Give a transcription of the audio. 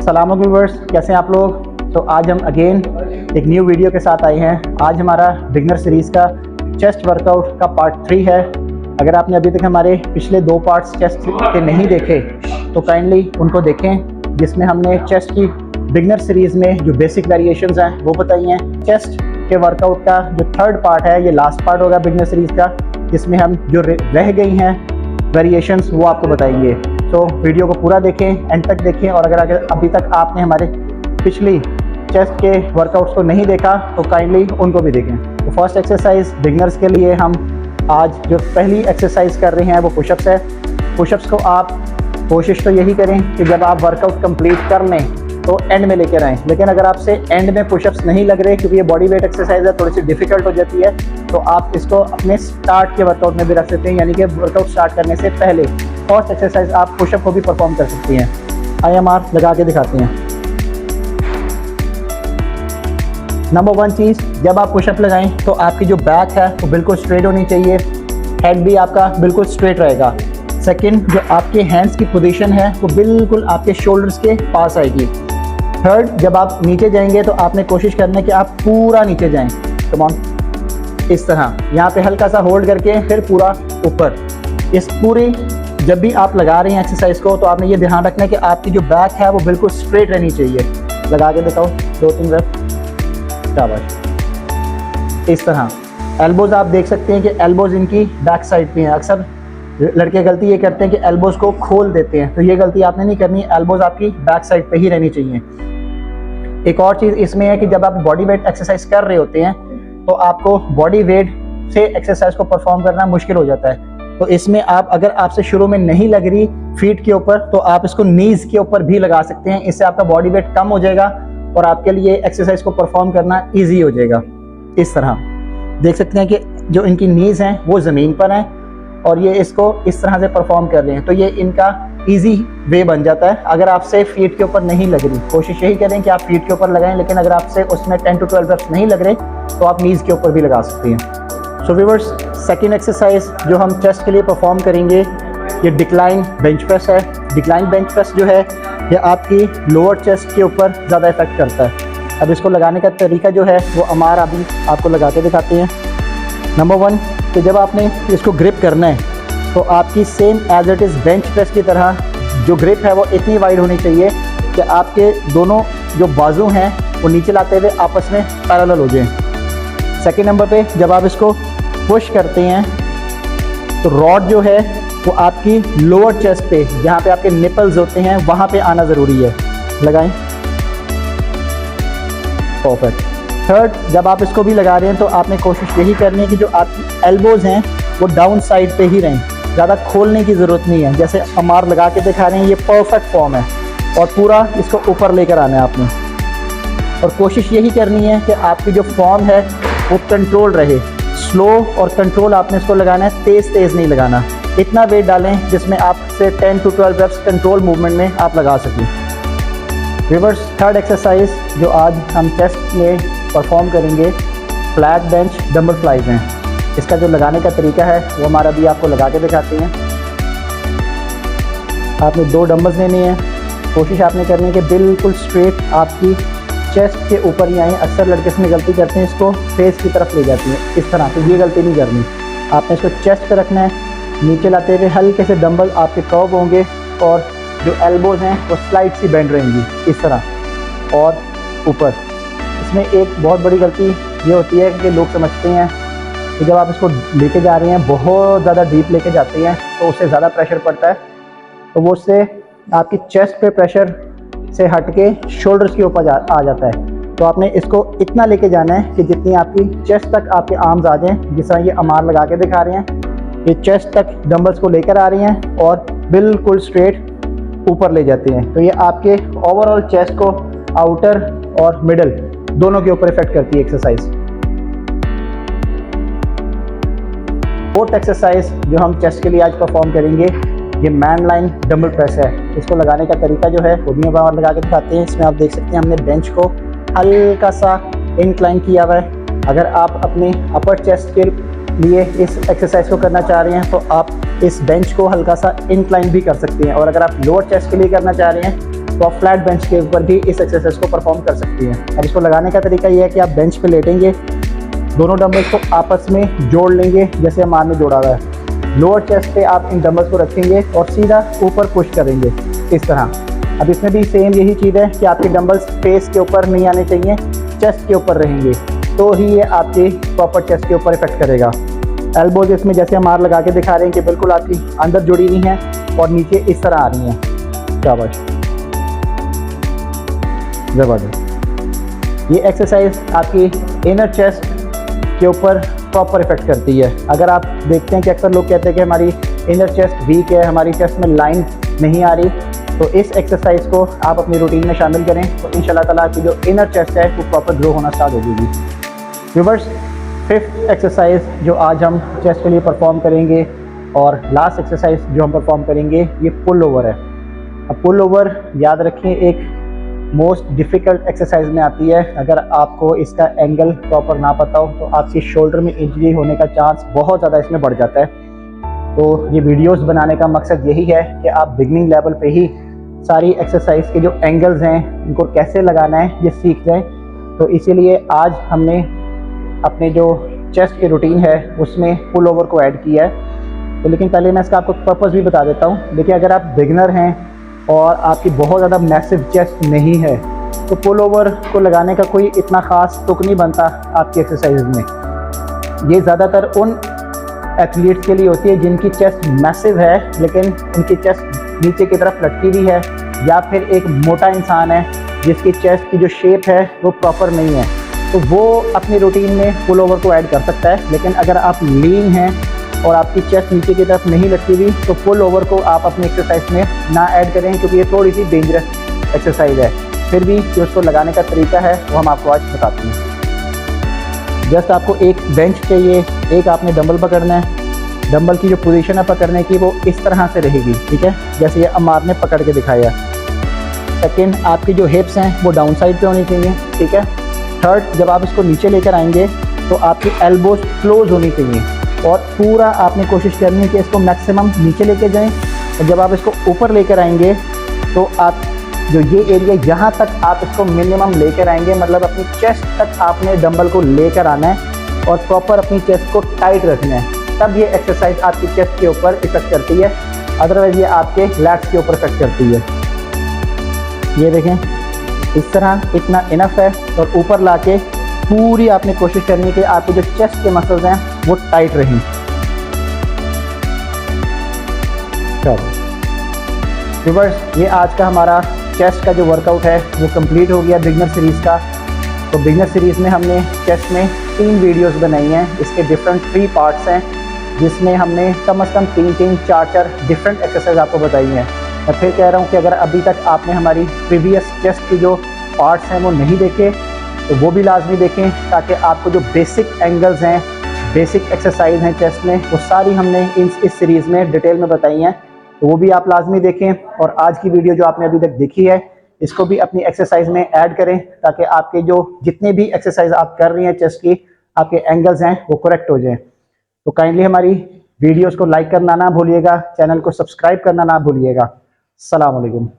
सलाम व्यूअर्स, कैसे हैं आप लोग। तो आज हम अगेन एक न्यू वीडियो के साथ आए हैं। आज हमारा बिगनर सीरीज़ का चेस्ट वर्कआउट का पार्ट 3 है। अगर आपने अभी तक हमारे पिछले 2 पार्ट्स चेस्ट के नहीं देखे तो काइंडली उनको देखें, जिसमें हमने चेस्ट की बिगनर सीरीज़ में जो बेसिक वेरिएशंस हैं वो बताई हैं। चेस्ट के वर्कआउट का जो 3rd पार्ट है, ये लास्ट पार्ट होगा बिगनर सीरीज़ का, जिसमें हम जो रह गई हैं वेरिएशंस वो आपको बताएंगे। तो वीडियो को पूरा देखें, एंड तक देखें। और अगर अभी तक आपने हमारे पिछली चेस्ट के वर्कआउट्स को नहीं देखा तो काइंडली उनको भी देखें। तो फर्स्ट एक्सरसाइज बिगनर्स के लिए हम आज जो पहली एक्सरसाइज कर रहे हैं वो पुशअप्स है। पुशअप्स को आप कोशिश तो यही करें कि जब आप वर्कआउट कंप्लीट कर लें तो एंड में लेकर आएँ। लेकिन अगर आपसे एंड में पुशअप्स नहीं लग रहे, क्योंकि ये बॉडी वेट एक्सरसाइज है, थोड़ी सी डिफिकल्ट हो जाती है, तो आप इसको अपने स्टार्ट के वर्कआउट में भी रख सकते हैं। यानी कि वर्कआउट स्टार्ट करने से पहले फर्स्ट एक्सरसाइज आप पुशअप को भी परफॉर्म कर सकती हैं। IMR लगा के दिखाते हैं। नंबर 1 चीज़, जब आप पुशअप लगाएं तो आपकी जो बैक है वो बिल्कुल स्ट्रेट होनी चाहिए, हेड भी आपका बिल्कुल स्ट्रेट रहेगा। सेकंड, जो आपके हैंड्स की पोजीशन है वो बिल्कुल आपके शोल्डर्स के पास आएगी। थर्ड, जब आप नीचे जाएंगे तो आपने कोशिश करना है कि आप पूरा नीचे जाएं। कम ऑन, इस तरह यहाँ पे हल्का सा होल्ड करके फिर पूरा ऊपर। इस पूरी जब भी आप लगा रहे हैं एक्सरसाइज को तो आपने ये ध्यान रखना है कि आपकी जो बैक है वो बिल्कुल स्ट्रेट रहनी चाहिए। लगा के दिखाओ 2-3 रफ, शाबाश। इस तरह एल्बोज आप देख सकते हैं कि एल्बोज इनकी बैक साइड पे हैं। अक्सर लड़के गलती ये करते हैं कि एल्बोज को खोल देते हैं, तो ये गलती आपने नहीं करनी। एल्बोज आपकी बैक साइड पे ही रहनी चाहिए। एक और चीज़ इसमें है कि जब आप बॉडी वेट एक्सरसाइज कर रहे होते हैं तो आपको बॉडी वेट से एक्सरसाइज को परफॉर्म करना मुश्किल हो जाता है। तो इसमें आप अगर आपसे शुरू में नहीं लग रही फीट के ऊपर तो आप इसको नीज के ऊपर भी लगा सकते हैं। इससे आपका बॉडी वेट कम हो जाएगा और आपके लिए एक्सरसाइज को परफॉर्म करना ईजी हो जाएगा। इस तरह देख सकते हैं कि जो इनकी नीज हैं वो ज़मीन पर हैं और ये इसको इस तरह से परफॉर्म कर रहे हैं। तो ये इनका ईजी वे बन जाता है। अगर आपसे फीट के ऊपर नहीं लग रही, कोशिश यही करें कि आप फीट के ऊपर लगाएं। लेकिन अगर आपसे उसमें 10 to 12 रेप्स नहीं लग रहे तो आप नीज के ऊपर भी लगा सकते हैं। सो व्यूअर्स, सेकंड एक्सरसाइज जो हम चेस्ट के लिए परफॉर्म करेंगे ये डिक्लाइन बेंच प्रेस है। डिक्लाइन बेंच प्रेस जो है ये आपकी लोअर चेस्ट के ऊपर ज़्यादा इफेक्ट करता है। अब इसको लगाने का तरीका जो है वो अमार अभी आपको लगा के दिखाते हैं। नंबर 1, कि जब आपने इसको ग्रिप करना है तो आपकी same as it is bench press की तरह जो ग्रिप है वो इतनी वाइड होनी चाहिए कि आपके दोनों जो बाजू हैं वो नीचे लाते हुए आपस में पैरेलल हो जाएं। सेकेंड नंबर पे जब आप इसको पुश करते हैं तो रॉड जो है वो आपकी लोअर चेस्ट पे, जहाँ पे आपके निपल्स होते हैं, वहाँ पे आना ज़रूरी है। लगाएं, परफेक्ट। थर्ड, जब आप इसको भी लगा रहे हैं तो आपने कोशिश यही करनी है कि जो आपकी एल्बोज हैं वो डाउन साइड पे ही रहें, ज़्यादा खोलने की ज़रूरत नहीं है। जैसे अमार लगा के दिखा रहे हैं, ये परफेक्ट फॉर्म है और पूरा इसको ऊपर लेकर आना है आपने। और कोशिश यही करनी है कि आपकी जो फॉर्म है वो कंट्रोल रहे, स्लो और कंट्रोल आपने इसको लगाना है, तेज़ नहीं लगाना। इतना वेट डालें जिसमें आपसे 10 to 12 रेप्स कंट्रोल मूवमेंट में आप लगा सकें। रिवर्स थर्ड एक्सरसाइज जो आज हम चेस्ट में परफॉर्म करेंगे फ्लैट बेंच डंबल फ्लाइज हैं। इसका जो लगाने का तरीका है वो हमारा भी आपको लगा के दिखाते हैं। आपने 2 डंबल्स लेने हैं। कोशिश आपने करनी है कि बिल्कुल स्ट्रेट आपकी चेस्ट के ऊपर ही आएँ। अक्सर लड़के इसमें गलती करते हैं, इसको फेस की तरफ ले जाती हैं इस तरह, तो ये गलती नहीं करनी। आपने इसको चेस्ट पे रखना है, नीचे लाते हुए हल्के से डंबल आपके कर्व होंगे और जो एल्बोज हैं वो स्लाइड सी बेंड रहेंगी इस तरह और ऊपर। इसमें एक बहुत बड़ी गलती ये होती है कि लोग समझते हैं कि जब आप इसको लेके जा रहे हैं बहुत ज़्यादा डीप लेके जाते हैं तो उससे ज़्यादा प्रेशर पड़ता है, तो वो उससे आपकी चेस्ट पे प्रेशर से हट के शोल्डर्स के ऊपर आ जाता है। तो आपने इसको इतना लेके जाना है कि जितनी आपकी चेस्ट तक आपके आर्म्स आ जाएं। जिस तरह ये अमार लगा के दिखा रहे हैं, ये चेस्ट तक डंबल्स को लेकर आ रही हैं और बिल्कुल स्ट्रेट ऊपर ले जाते हैं। तो ये आपके ओवरऑल चेस्ट को आउटर और मिडल दोनों के ऊपर इफेक्ट करती है एक्सरसाइज। फोर्थ एक्सरसाइज जो हम चेस्ट के लिए आज परफॉर्म करेंगे ये मैन लाइन डंबल प्रेस है। इसको लगाने का तरीका जो है वो भी हम बाहर लगा के दिखाते हैं। इसमें आप देख सकते हैं हमने बेंच को हल्का सा इंक्लाइन किया हुआ है। अगर आप अपने अपर चेस्ट के लिए इस एक्सरसाइज को करना चाह रहे हैं तो आप इस बेंच को हल्का सा इंक्लाइन भी कर सकते हैं। और अगर आप लोअर चेस्ट के लिए करना चाह रहे हैं तो आप फ्लैट बेंच के ऊपर भी इस एक्सरसाइज को परफॉर्म कर सकती हैं। अब इसको लगाने का तरीका ये है कि आप बेंच पे लेटेंगे, दोनों डंबल्स को आपस में जोड़ लेंगे जैसे अमार ने जोड़ा हुआ है। लोअर चेस्ट पे आप इन डंबल्स को रखेंगे और सीधा ऊपर पुश करेंगे इस तरह। अब इसमें भी सेम यही चीज़ है कि आपके डंबल्स फेस के ऊपर नहीं आने चाहिए, चेस्ट के ऊपर रहेंगे, तो ही ये आपके प्रॉपर चेस्ट के ऊपर इफेक्ट करेगा। एल्बोज इसमें जैसे हमार लगा के दिखा रहे हैं कि बिल्कुल आपकी अंदर जुड़ी हुई हैं और नीचे इस तरह आ रही हैं। शाबाश, ज़बरदस्त। ये एक्सरसाइज आपकी इनर चेस्ट के ऊपर प्रॉपर इफेक्ट करती है। अगर आप देखते हैं कि अक्सर लोग कहते हैं कि हमारी इनर चेस्ट वीक है, हमारी चेस्ट में लाइन नहीं आ रही, तो इस एक्सरसाइज को आप अपनी रूटीन में शामिल करें तो इंशाल्लाह ताला आपकी जो इनर चेस्ट है वो प्रॉपर ग्रो होना स्टार्ट हो जाएगी। व्यूअर्स, 5th एक्सरसाइज जो आज हम चेस्ट के लिए परफॉर्म करेंगे और लास्ट एक्सरसाइज जो हम परफॉर्म करेंगे ये पुल ओवर है। अब पुल ओवर याद रखें एक मोस्ट डिफ़िकल्ट एक्सरसाइज में आती है। अगर आपको इसका एंगल प्रॉपर ना पता हो तो आपकी शोल्डर में इंजरी होने का चांस बहुत ज़्यादा इसमें बढ़ जाता है। तो ये वीडियोस बनाने का मकसद यही है कि आप बिगनिंग लेवल पे ही सारी एक्सरसाइज के जो एंगल्स हैं इनको कैसे लगाना है ये सीख जाएं। तो इसीलिए आज हमने अपने जो चेस्ट की रूटीन है उसमें पुल ओवर को ऐड किया है। तो लेकिन पहले मैं इसका आपको पर्पस भी बता देता हूँ। देखिए, अगर आप बिगनर हैं और आपकी बहुत ज़्यादा मैसिव चेस्ट नहीं है तो पुल ओवर को लगाने का कोई इतना ख़ास तुक नहीं बनता आपकी एक्सरसाइज में। ये ज़्यादातर उन एथलीट्स के लिए होती है जिनकी चेस्ट मैसिव है लेकिन उनकी चेस्ट नीचे की तरफ लटकी हुई है, या फिर एक मोटा इंसान है जिसकी चेस्ट की जो शेप है वो प्रॉपर नहीं है, तो वो अपनी रूटीन में पुल ओवर को ऐड कर सकता है। लेकिन अगर आप लीन हैं और आपकी चेस्ट नीचे की तरफ नहीं लटकी हुई तो पुल ओवर को आप अपनी एक्सरसाइज में ना ऐड करें, क्योंकि ये थोड़ी सी डेंजरस एक्सरसाइज है। फिर भी जो उसको लगाने का तरीका है वो हम आपको आज बताते हैं। जस्ट आपको एक बेंच चाहिए, एक आपने डंबल पकड़ना है। डंबल की जो पोजीशन है पकड़ने की वो इस तरह से रहेगी, ठीक है, जैसे ये अमार ने पकड़ के दिखाया। सेकेंड, आपकी जो हिप्स हैं वो डाउन साइड पे होनी चाहिए, ठीक है। थर्ड, जब आप इसको नीचे लेकर आएंगे तो आपकी एल्बोज क्लोज होनी चाहिए और पूरा आपने कोशिश करनी है कि इसको मैक्सिमम नीचे लेके जाएं। और जब आप इसको ऊपर लेकर आएंगे तो आप जो ये एरिया यहाँ तक आप इसको मिनिमम लेकर आएंगे, मतलब अपनी चेस्ट तक आपने डंबल को लेकर आना है और प्रॉपर अपनी चेस्ट को टाइट रखना है, तब ये एक्सरसाइज आपकी चेस्ट के ऊपर इफेक्ट करती है। अदरवाइज ये आपके लैट्स के ऊपर इफेक्ट करती है। ये देखें, इस तरह इतना इनफ है और ऊपर लाके पूरी आपने कोशिश करनी है कि आपके जो चेस्ट के मसल्स हैं वो टाइट रहें। चलो व्यूअर्स, ये आज का हमारा चेस्ट का जो वर्कआउट है वो कंप्लीट हो गया बिगनर सीरीज़ का। तो बिगनर सीरीज़ में हमने चेस्ट में 3 वीडियोस बनाई हैं। इसके डिफरेंट 3 पार्ट्स हैं जिसमें हमने कम से कम 3-3, 4-4 डिफरेंट एक्सरसाइज आपको बताई हैं। मैं फिर कह रहा हूँ कि अगर अभी तक आपने हमारी प्रीवियस चेस्ट की जो पार्ट्स हैं वो नहीं देखे तो वो भी लाजमी देखें, ताकि आपको जो बेसिक एंगल्स हैं, बेसिक एक्सरसाइज हैं चेस्ट में, वो सारी हमने इस सीरीज़ में डिटेल में बताई हैं। तो वो भी आप लाजमी देखें। और आज की वीडियो जो आपने अभी तक देखी है इसको भी अपनी एक्सरसाइज में ऐड करें, ताकि आपके जो जितने भी एक्सरसाइज आप कर रही हैं चेस्ट की, आपके एंगल्स हैं वो करेक्ट हो जाएं। तो काइंडली हमारी वीडियोस को लाइक करना ना भूलिएगा, चैनल को सब्सक्राइब करना ना भूलिएगा। अस्सलाम वालेकुम।